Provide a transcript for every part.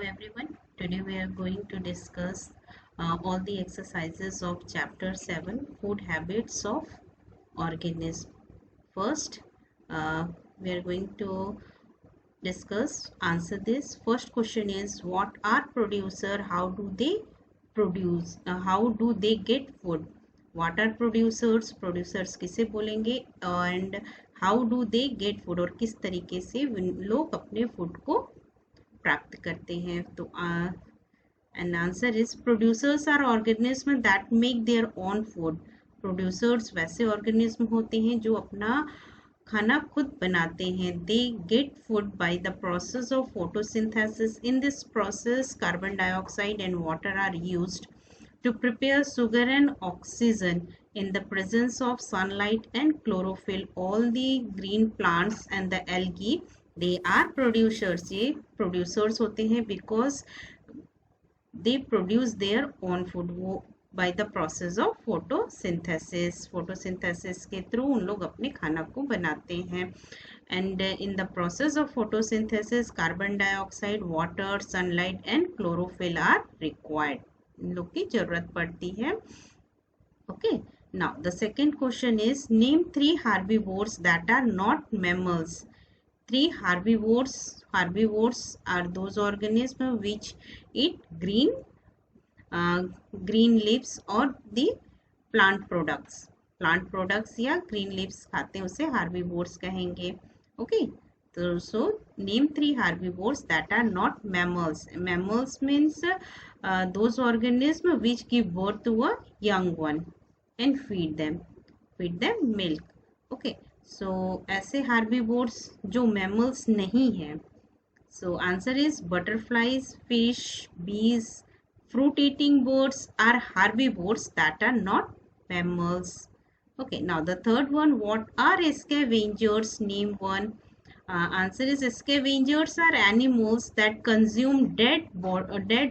everyone. Today we are going to discuss all the exercises of chapter 7, food habits of organism. First, we are going to answer this. First question is, what are producer? How do they produce? How do they get food? What are producers? Producers किसे बोलेंगे? And how do they get food? और किस तरीके से लोग अपने food को प्राप्त करते हैं? तो and answer is producers are organism that make their own food. Producers वैसे ऑर्गेनिज्म होते हैं जो अपना खाना खुद बनाते हैं. They get food by the process of photosynthesis. In this process carbon dioxide and water are used to prepare sugar and oxygen in the presence of sunlight and chlorophyll. All the green plants and the algae, they are producers. ये producers होते हैं because they produce their own food. वो by the process of photosynthesis. photosynthesis के through उन लोग अपने खाना को बनाते हैं. And in the process of photosynthesis, carbon dioxide, water, sunlight and chlorophyll are required. इन लोग की जरूरत पड़ती है. Okay, now the second question is name 3 herbivores that are not mammals. 3 herbivores are those organisms which eat green leaves or the plant products या green leaves खाते हैं, उसे herbivores कहेंगे. Okay, so name 3 herbivores that are not mammals. Mammals means those organisms which give birth to a young one and feed them milk. Okay, so ऐसे herbivores जो mammals नहीं हैं. So answer is butterflies, fish, bees, fruit eating birds are herbivores that are not mammals. Okay, now the third one, what are scavengers? Name one. Answer is scavengers are animals that consume dead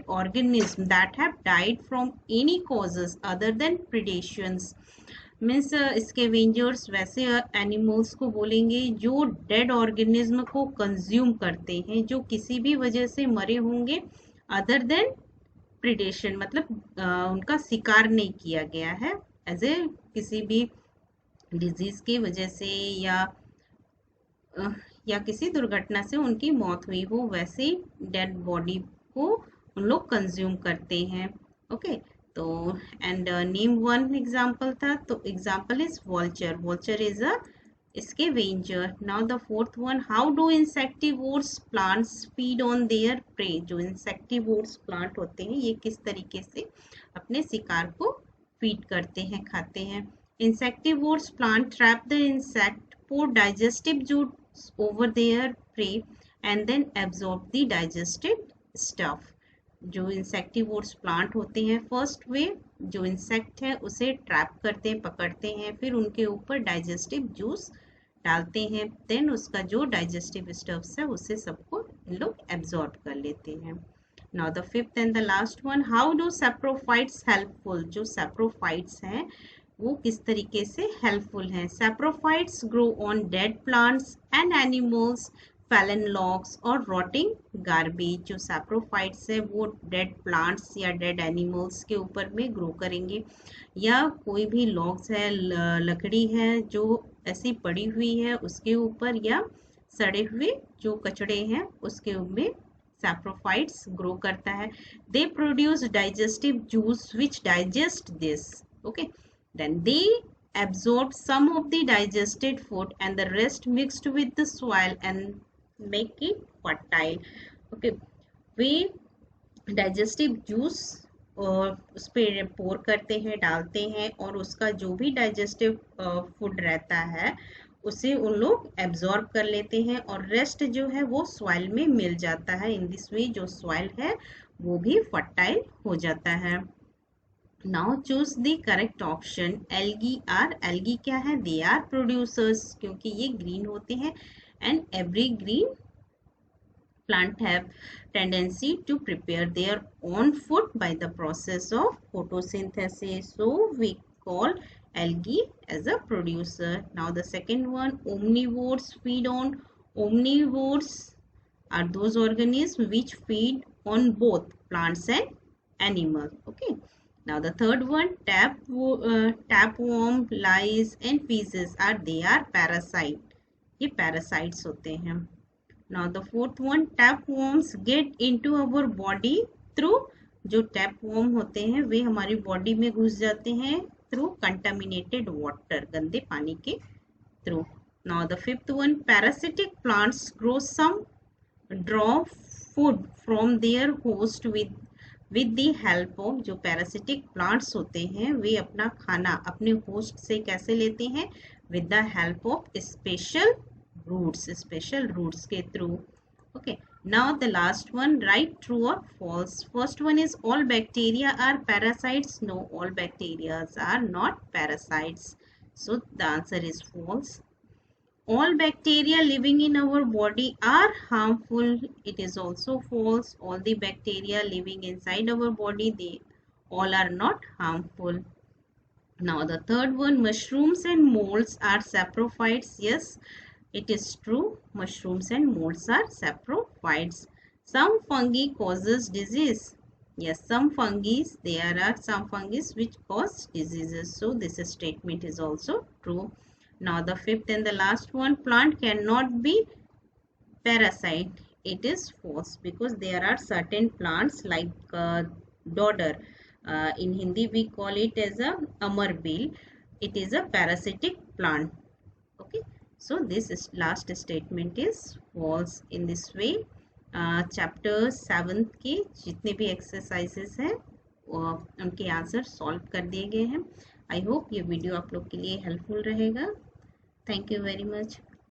organisms that have died from any causes other than predations. Means scavengers वैसे animals को बोलेंगे जो dead organism को consume करते हैं, जो किसी भी वजह से मरे होंगे अदर देन प्रिडेशन, मतलब उनका शिकार नहीं किया गया है एज ए किसी भी डिजीज की वजह से या किसी दुर्घटना से उनकी मौत हुई हो, वैसे डेड बॉडी को उन लोग कंज्यूम करते हैं. ओके, तो एंड नेम वन एग्जांपल था, तो example is vulture is a scavenger. Now the fourth one, how do insectivores plants feed on their prey. जो इंसेक्टिवोर्स प्लांट होते हैं ये किस तरीके से अपने शिकार को फीड करते हैं, खाते हैं. Insectivores plant trap the insect for digestive juice over their prey and then absorb the digested stuff. जो इंसेक्टिवोर्स प्लांट होते हैं, फर्स्ट वे जो इंसेक्ट है उसे ट्रैप करते हैं, पकड़ते हैं, फिर उनके ऊपर डाइजेस्टिव जूस डालते हैं, देन उसका जो डाइजेस्टिव स्टफ्स है उसे सबको इन लोग एब्जॉर्ब कर लेते हैं. Now the fifth and the last one, how do saprophytes helpful. जो सैप्रोफाइट्स हैं वो किस तरीके से हेल्पफुल हैं. Saprophytes grow on dead plants and animals, Fallon logs और रॉटिंग गार्बेज. जो सैप्रोफाइट्स है वो डेड प्लांट्स या डेड एनिमल्स के ऊपर में ग्रो करेंगे, या कोई भी लॉग्स है, लकड़ी है जो ऐसी पड़ी हुई है उसके ऊपर, या सड़े हुए जो कचड़े हैं उसके ऊपर सैप्रोफाइट्स ग्रो करता है. They produce digestive juice which digest this. Okay, then they absorb some of the digested food and the rest mixed with the soil and make it fertile. Okay, way digestive juice उस पर पोर करते हैं, डालते हैं, और उसका जो भी डाइजेस्टिव फूड रहता है उसे उन लोग एब्जॉर्ब कर लेते हैं और रेस्ट जो है वो सॉइल में मिल जाता है. इन दिस वे जो सॉइल है वो भी फर्टाइल हो जाता है. Now choose the correct option. Algae क्या है? They are producers, क्योंकि ये green होते हैं and every green plant have tendency to prepare their own food by the process of photosynthesis. So we call algae as a producer. Now the second one, omnivores feed on. Omnivores are those organisms which feed on both plants and animals. Okay. Now the third one, tapeworm, lice and feces they are parasite. ये parasites होते हैं. Now the fourth one, tapeworms get into our body through, जो tapeworm होते हैं वे हमारी body में घुस जाते हैं through contaminated water, गंदे पानी के through. Now the fifth one, parasitic plants grow some draw food from their host with the help of, जो parasitic plants होते हैं वे अपना खाना अपने host से कैसे लेते हैं, with the help of special roots के through. Okay, now the last one, write true or false. First one is, all bacteria are parasites. No, all bacteria are not parasites. So the answer is false. All bacteria living in our body are harmful. It is also false. All the bacteria living inside our body, they all are not harmful. Now the third one, mushrooms and molds are saprophytes. Yes, it is true. Mushrooms and molds are saprophytes. Some fungi causes disease. Yes, some fungi, there are some fungi which cause diseases. So this statement is also true. Now the fifth and the last one, plant cannot be parasite. It is false, because there are certain plants like dodder. In Hindi we call it as a amarbil. It is a parasitic plant. Okay, so this is last statement is false. In this way chapter 7 के जितने भी exercises हैं उनके answer solve कर दिए गए हैं. I hope ये वीडियो आप लोग के लिए हेल्पफुल रहेगा. Thank you very much.